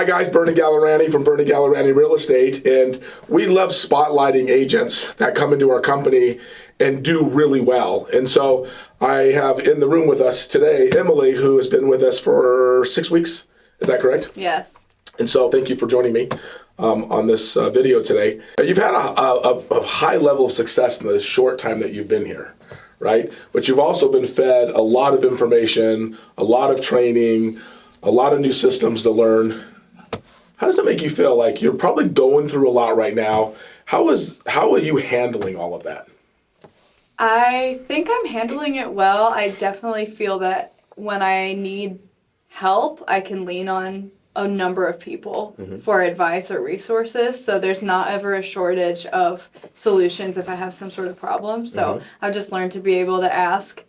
Hi guys, Bernie Gallerani from Bernie Gallerani Real Estate, and we love spotlighting agents that come into our company and do really well. And so I have in the room with us today Emily, who has been with us for 6 weeks. Is that correct? Yes. And so thank you for joining me on this video today. You've had a high level of success in the short time that you've been here, right? But you've also been fed a lot of information, a lot of training, a lot of new systems to learn. How does that make you feel? Like you're probably going through a lot right now. How are you handling all of that? I think I'm handling it well. I definitely feel that when I need help, I can lean on a number of people for advice or resources. So there's not ever a shortage of solutions if I have some sort of problem. So I've just learned to be able to ask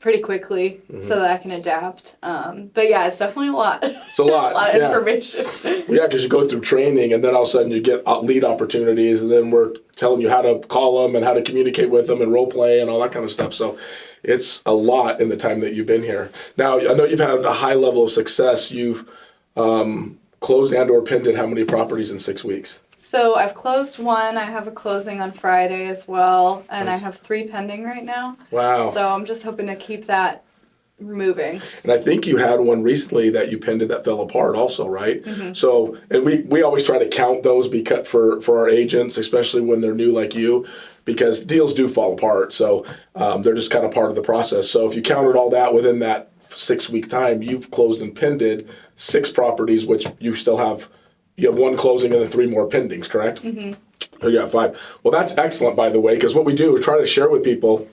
pretty quickly so that I can adapt. But yeah, it's definitely a lot. It's a lot. A lot of information. Yeah, because you go through training and then all of a sudden you get lead opportunities and then we're telling you how to call them and how to communicate with them and role play and all that kind of stuff. So it's a lot in the time that you've been here. Now, I know you've had a high level of success. You've closed and or pended how many properties in 6 weeks? So I've closed one. I have a closing on Friday as well. And Nice. I have 3 pending right now. Wow. So I'm just hoping to keep that moving. And I think you had one recently that you pended that fell apart also, right? So, and we always try to count those because for our agents, especially when they're new like you, because deals do fall apart. So they're just kind of part of the process. So if you counted all that within that 6 week time, you've closed and pended 6 properties, which you have 1 closing and then 3 more pendings, correct? So you got 5. Well, that's excellent, by the way, because what we do is try to share with people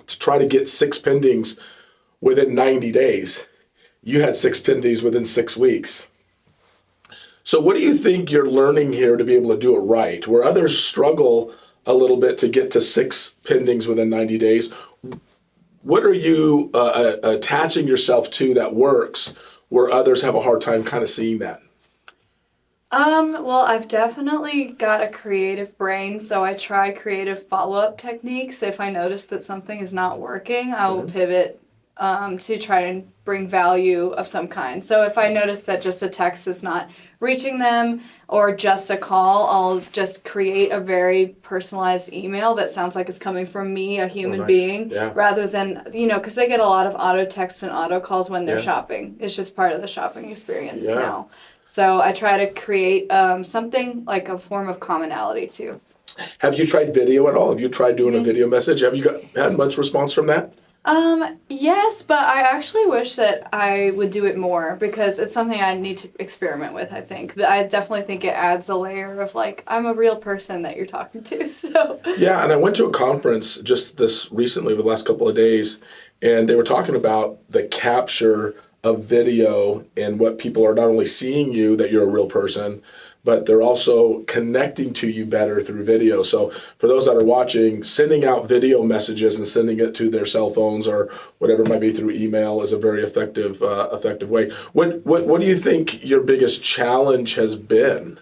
to try to get 6 pendings within 90 days. You had 6 pendings within 6 weeks. So what do you think you're learning here to be able to do it right? Where others struggle a little bit to get to 6 pendings within 90 days, what are you attaching yourself to that works where others have a hard time kind of seeing that? Well, I've definitely got a creative brain, so I try creative follow-up techniques. If I notice that something is not working, I will pivot to try and bring value of some kind. So if I notice that just a text is not reaching them or just a call, I'll just create a very personalized email that sounds like it's coming from me, a human being, rather than, because they get a lot of auto texts and auto calls when they're shopping. It's just part of the shopping experience now. So I try to create something like a form of commonality too. Have you tried video at all? Have you tried doing a video message? Have you had much response from that? Yes, but I actually wish that I would do it more because it's something I need to experiment with, I think. But I definitely think it adds a layer of I'm a real person that you're talking to, so. Yeah, and I went to a conference just this recently, over the last couple of days, and they were talking about the capture of video and what people are not only seeing you, that you're a real person, but they're also connecting to you better through video. So for those that are watching, sending out video messages and sending it to their cell phones or whatever it might be through email is a very effective way. What do you think your biggest challenge has been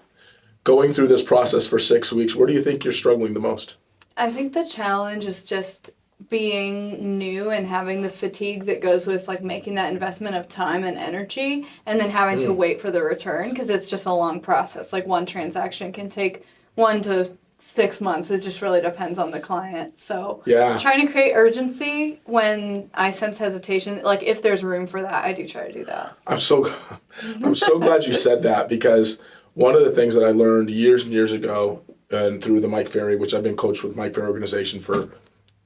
going through this process for 6 weeks? Where do you think you're struggling the most? I think the challenge is just being new and having the fatigue that goes with making that investment of time and energy and then having to wait for the return because it's just a long process. One transaction can take 1 to 6 months. It just really depends on the client. So trying to create urgency when I sense hesitation, if there's room for that, I do try to do that. I'm so glad you said that because one of the things that I learned years and years ago and through the Mike Ferry, which I've been coached with Mike Ferry organization for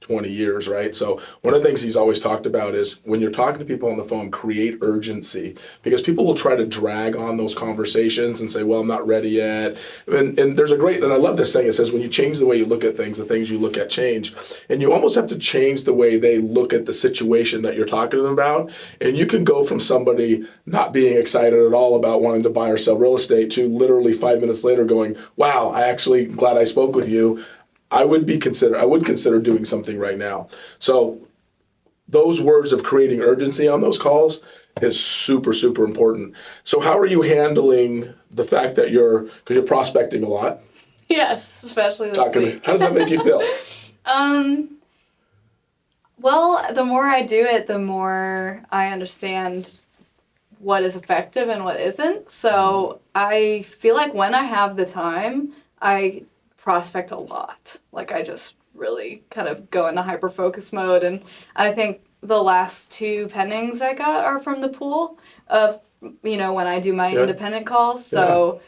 20 years, right? So one of the things he's always talked about is when you're talking to people on the phone, create urgency because people will try to drag on those conversations and say, well, I'm not ready yet. And there's and I love this saying, it says, when you change the way you look at things, the things you look at change. And you almost have to change the way they look at the situation that you're talking to them about. And you can go from somebody not being excited at all about wanting to buy or sell real estate to literally 5 minutes later going, wow, I actually glad I spoke with you. I would consider doing something right now. So those words of creating urgency on those calls is super, super important. So how are you handling the fact that because you're prospecting a lot? Yes, especially this week. How does that make you feel? Well, the more I do it, the more I understand what is effective and what isn't. So I feel like when I have the time, I prospect a lot. Like I just really kind of go into hyper focus mode. And I think the last 2 pendings I got are from the pool of, when I do my independent calls. So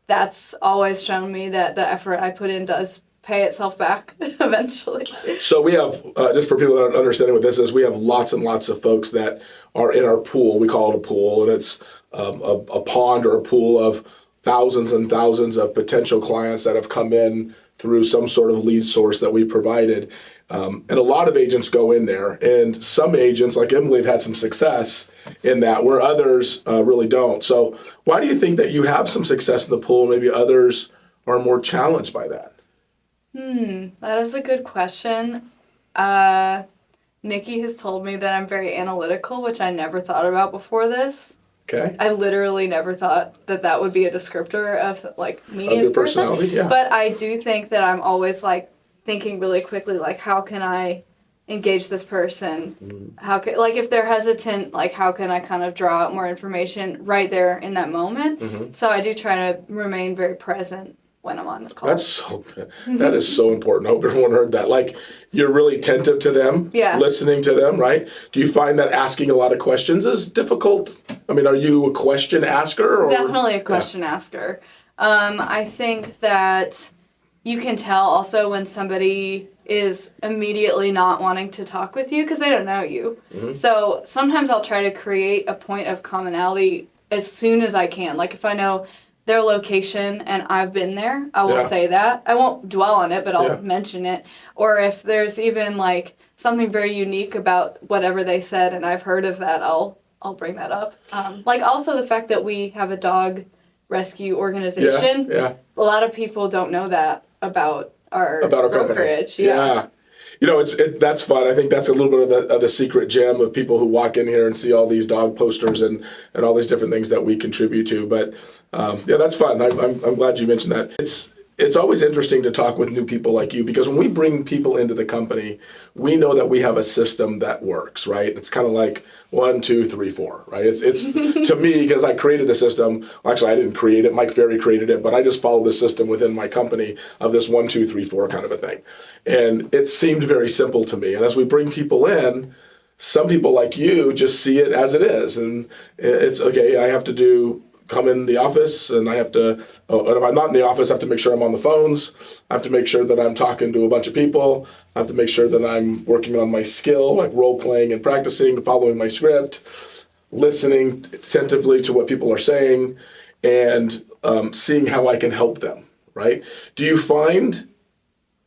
that's always shown me that the effort I put in does pay itself back eventually. So we have, just for people that aren't understanding what this is, we have lots and lots of folks that are in our pool. We call it a pool, and it's a pond or a pool of thousands and thousands of potential clients that have come in through some sort of lead source that we provided. And a lot of agents go in there, and some agents, like Emily, have had some success in that, where others really don't. So why do you think that you have some success in the pool, maybe others are more challenged by that? That is a good question. Nikki has told me that I'm very analytical, which I never thought about before this. Okay. I literally never thought that would be a descriptor of like me Of as your a person. personality, yeah. But I do think that I'm always like thinking really quickly, like how can I engage this person? How can, like if they're hesitant, like how can I kind of draw out more information right there in that moment? So I do try to remain very present when I'm on the call. That is so important. I hope everyone heard that. Like, you're really attentive to them, listening to them, right? Do you find that asking a lot of questions is difficult? I mean, are you a question asker? Or? Definitely a question asker. I think that you can tell also when somebody is immediately not wanting to talk with you because they don't know you. So sometimes I'll try to create a point of commonality as soon as I can. Like if I know their location and I've been there, I will say that. I won't dwell on it, but I'll mention it. Or if there's even like something very unique about whatever they said and I've heard of that, I'll bring that up. Like also the fact that we have a dog rescue organization. A lot of people don't know that about our brokerage. Company. You know, that's fun. I think that's a little bit of the secret gem of people who walk in here and see all these dog posters and all these different things that we contribute to. But that's fun. I'm glad you mentioned that. It's always interesting to talk with new people like you, because when we bring people into the company, we know that we have a system that works, right? It's kind of like 1, 2, 3, 4, right? It's to me, because I created the system. Well, actually, I didn't create it. Mike Ferry created it, but I just followed the system within my company of this 1, 2, 3, 4 kind of a thing. And it seemed very simple to me. And as we bring people in, some people like you just see it as it is. And it's okay, I have to come in the office and I have to, and if I'm not in the office, I have to make sure I'm on the phones. I have to make sure that I'm talking to a bunch of people. I have to make sure that I'm working on my skill, like role playing and practicing, following my script, listening attentively to what people are saying, and seeing how I can help them, right? Do you find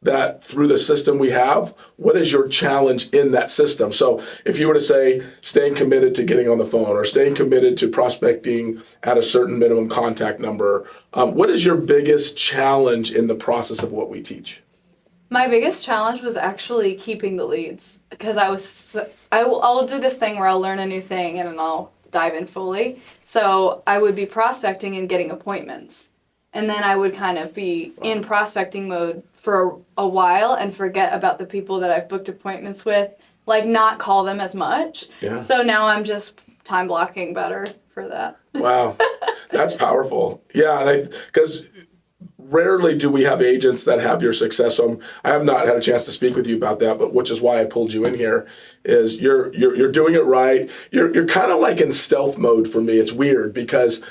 that through the system we have, what is your challenge in that system? So if you were to say staying committed to getting on the phone or staying committed to prospecting at a certain minimum contact number, what is your biggest challenge in the process of what we teach? My biggest challenge was actually keeping the leads, because I'll do this thing where I'll learn a new thing and then I'll dive in fully. So I would be prospecting and getting appointments. And then I would kind of be in prospecting mode for a while and forget about the people that I've booked appointments with, like not call them as much. So now I'm just time blocking better for that. Wow, that's powerful. Yeah, because rarely do we have agents that have your success. So I have not had a chance to speak with you about that, but which is why I pulled you in here. Is you're doing it right. You're kind of like in stealth mode for me. It's weird because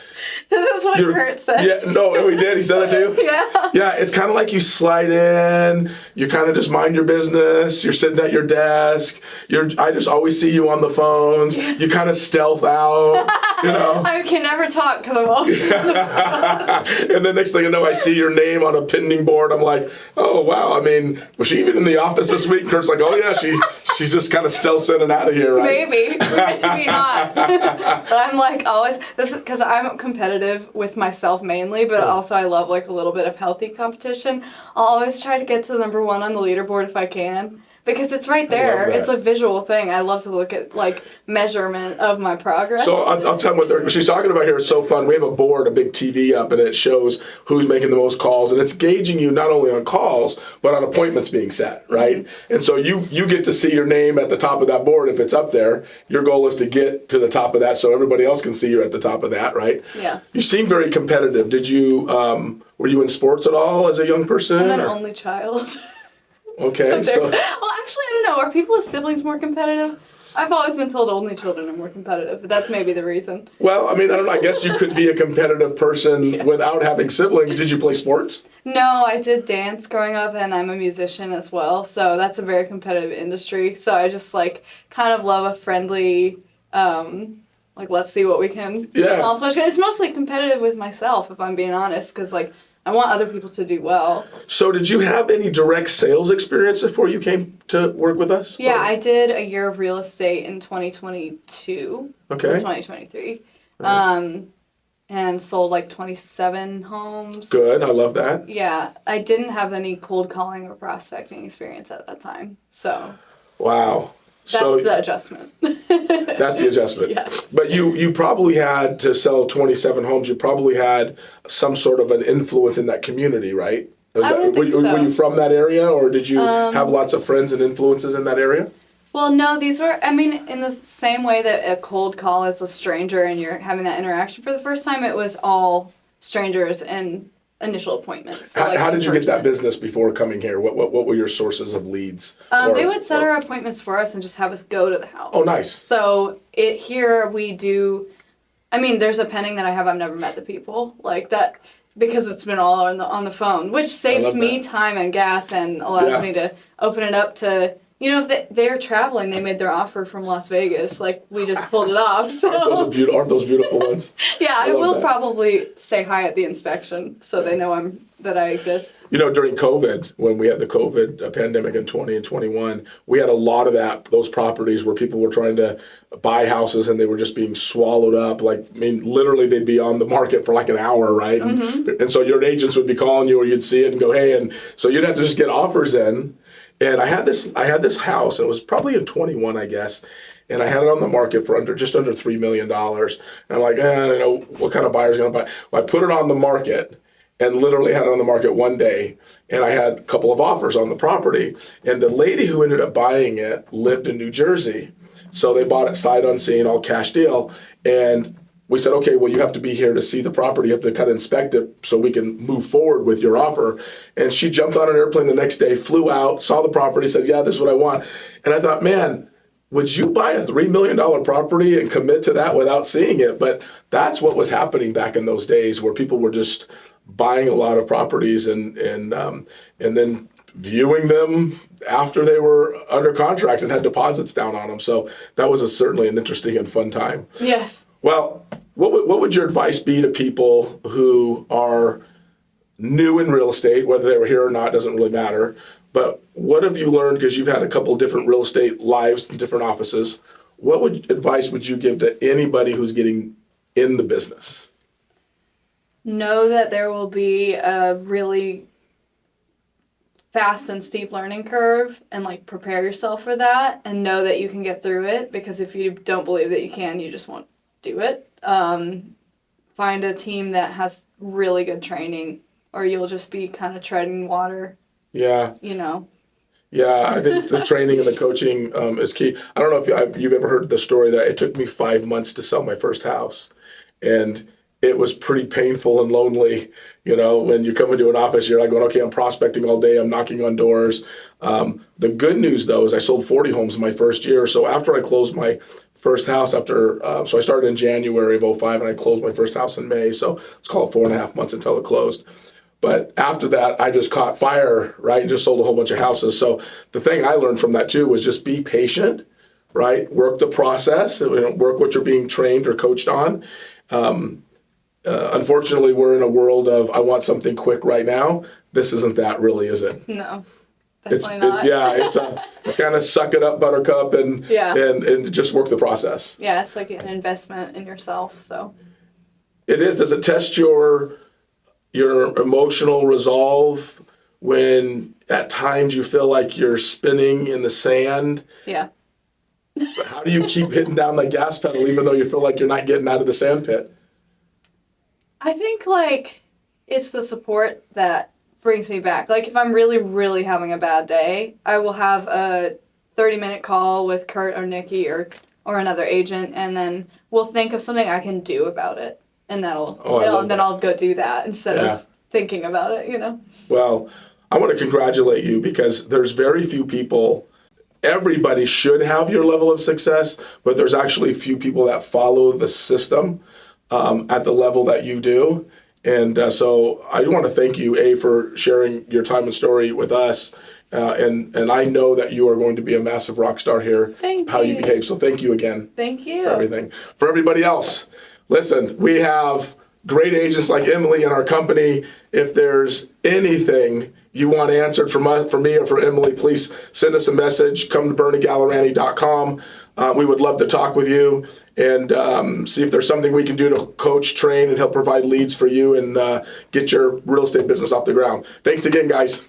this is what Kurt said. Yeah, no, he did. He said that to you. Yeah. It's kind of like you slide in. You kind of just mind your business. You're sitting at your desk. I just always see you on the phones. You kind of stealth out. You know. I can never talk because I'm always on the phone. And then next thing you know, I see your name on a pending board. I'm like, oh wow. I mean, was she even in the office this week? Kurt's like, oh yeah, she's just kind of stealth in and out of here, right? Maybe not. But I'm like always, this is because I'm competitive with myself mainly, but also I love like a little bit of healthy competition. I'll always try to get to number 1 on the leaderboard if I can. because it's right there. that. It's a visual thing. I love to look at like measurement of my progress. So I'll tell you what she's talking about here is so fun. We have a board, a big TV up, and it shows who's making the most calls, and it's gauging you not only on calls but on appointments being set, right? Mm-hmm. And so you get to see your name at the top of that board if it's up there. Your goal is to get to the top of that so everybody else can see you're at the top of that, right? Yeah. You seem very competitive. Did you were you in sports at all as a young person? I'm an only child. Okay, so well, actually, I don't know. Are people with siblings more competitive? I've always been told only children are more competitive, but that's maybe the reason. Well, I mean, I don't know. I guess you could be a competitive person without having siblings. Did you play sports? No, I did dance growing up, and I'm a musician as well. So that's a very competitive industry. So I just like kind of love a friendly, like let's see what we can accomplish. It's mostly competitive with myself, if I'm being honest, because like I want other people to do well. So did you have any direct sales experience before you came to work with us? Yeah, I did a year of real estate in 2022 to 2023. And sold like 27 homes. Good, I love that. Yeah, I didn't have any cold calling or prospecting experience at that time. So wow. That's the adjustment. That's the adjustment. Yes. But you probably had to sell 27 homes. You probably had some sort of an influence in that community, right? Were you from that area, or did you have lots of friends and influences in that area? Well, no, these were, I mean, in the same way that a cold call is a stranger and you're having that interaction for the first time, it was all strangers and initial appointments. So how did you get that business before coming here? What were your sources of leads? They would set our appointments for us and just have us go to the house. Oh, nice. So here we do, I mean, there's a pending that I have. I've never met the people like that because it's been all on the phone, which saves me time and gas and allows me to open it up to, you know, if they're traveling, they made their offer from Las Vegas. Like, we just pulled it off. So. Aren't those beautiful ones? Yeah, I will probably say hi at the inspection so they know that I exist. You know, during COVID, when we had the COVID pandemic in 20 and 21, we had a lot of those properties where people were trying to buy houses and they were just being swallowed up. Like, I mean, literally they'd be on the market for like an hour, right? Mm-hmm. And so your agents would be calling you or you'd see it and go, hey, and so you'd have to just get offers in. And I had this house, and it was probably in 21, I guess, and I had it on the market for just under $3 million. And I'm like, I don't know what kind of buyer's going to buy. Well, I put it on the market and literally had it on the market one day, and I had a couple of offers on the property. And the lady who ended up buying it lived in New Jersey. So they bought it sight unseen, all cash deal. And we said, okay, well, you have to be here to see the property. You have to kind of inspect it so we can move forward with your offer. And she jumped on an airplane the next day, flew out, saw the property, said, yeah, this is what I want. And I thought, man, would you buy a $3 million property and commit to that without seeing it? But that's what was happening back in those days where people were just buying a lot of properties and then viewing them after they were under contract and had deposits down on them. So that was certainly an interesting and fun time. Yes. Well, what would your advice be to people who are new in real estate, whether they were here or not, doesn't really matter. But what have you learned, because you've had a couple of different real estate lives in different offices, what advice would you give to anybody who's getting in the business? Know that there will be a really fast and steep learning curve and like prepare yourself for that and know that you can get through it, because if you don't believe that you can, you just won't do it. Find a team that has really good training or you'll just be kind of treading water. Yeah. You know. Yeah, I think the training and the coaching is key. I don't know if you've ever heard the story that it took me 5 months to sell my first house. And it was pretty painful and lonely. You know, when you come into an office, you're like going, okay, I'm prospecting all day. I'm knocking on doors. The good news, though, is I sold 40 homes in my first year. So after I closed my first house so I started in January of 2005 and I closed my first house in May. So let's call it 4.5 months until it closed. But after that, I just caught fire, right? And just sold a whole bunch of houses. So the thing I learned from that too was just be patient, right? Work the process, work what you're being trained or coached on. Unfortunately, we're in a world of, I want something quick right now. This isn't that really, is it? No, definitely not. It's kind of suck it up, buttercup, and just work the process. Yeah, it's like an investment in yourself, so. It is. Does it test your emotional resolve when at times you feel like you're spinning in the sand. Yeah. How do you keep hitting down the gas pedal even though you feel like you're not getting out of the sand pit? I think like it's the support that brings me back. Like if I'm really, really having a bad day, I will have a 30-minute call with Kurt or Nikki or another agent, and then we'll think of something I can do about it, and then I'll go do that instead of thinking about it, you know. Well, I want to congratulate you because there's very few people. Everybody should have your level of success, but there's actually few people that follow the system at the level that you do. And so I want to thank you, for sharing your time and story with us. And I know that you are going to be a massive rock star here. How you behave. So thank you again. Thank you. For everything. For everybody else, listen, we have great agents like Emily in our company. If there's anything you want answered from me or from Emily, please send us a message. Come to BernieGallerani.com. We would love to talk with you and see if there's something we can do to coach, train, and help provide leads for you and get your real estate business off the ground. Thanks again, guys.